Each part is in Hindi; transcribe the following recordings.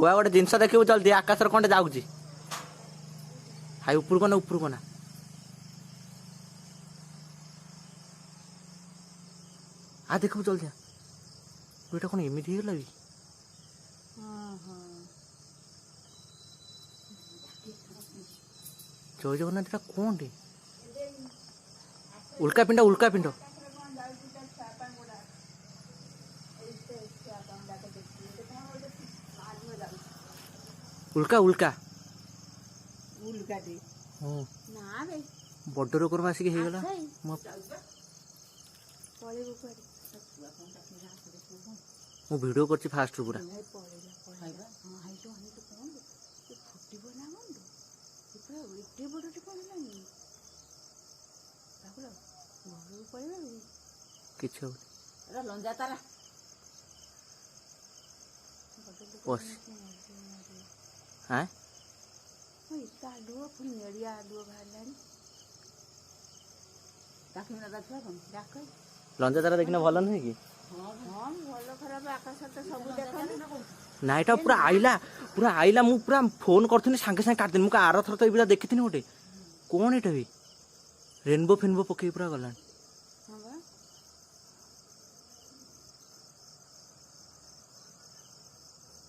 बुआ गोटे जिनस देखिबू जल्दी आकाश कंटे जाऊँगी हाई ऊपर को ना आ देखू जल्दी बुढ़ा कौन एमती होगा भी जय जगन्नाथ कौन टे उल्का पिंड उल्का बड़ रोग आसिक मु वीडियो कर फास्ट पूरा लंजा तारा देखना भल नुहे कि ना यहाँ पूरा आइला मु पूरा फोन करथुनी सांगे सांगे काटदेनी मुझे आर थर तो ये देखी गोटे कौन यहाँ भी रेनबो फेनबो पकई पूरा गला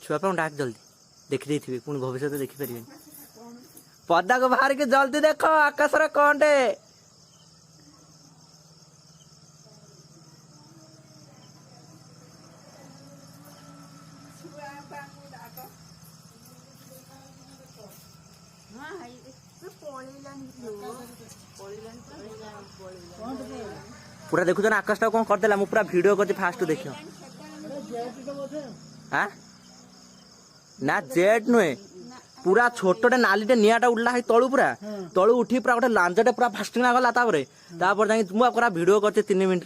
छुआ डाक जल्दी देखी दे पुणी भविष्य देखिपारे पदा को बाहर के जल्दी देख आकाश कौन टे पूरा देखुच ना आकाश कौन करदेला मु पूरा वीडियो कर फास्ट देख ना जेट नुहे पूरा छोटे नालीटे निआटा उड़ला है तलू पूरा तलू उठी पूरा गोटे लांजटे पूरा फास्ट गला मुझे वीडियो कर 3 मिनट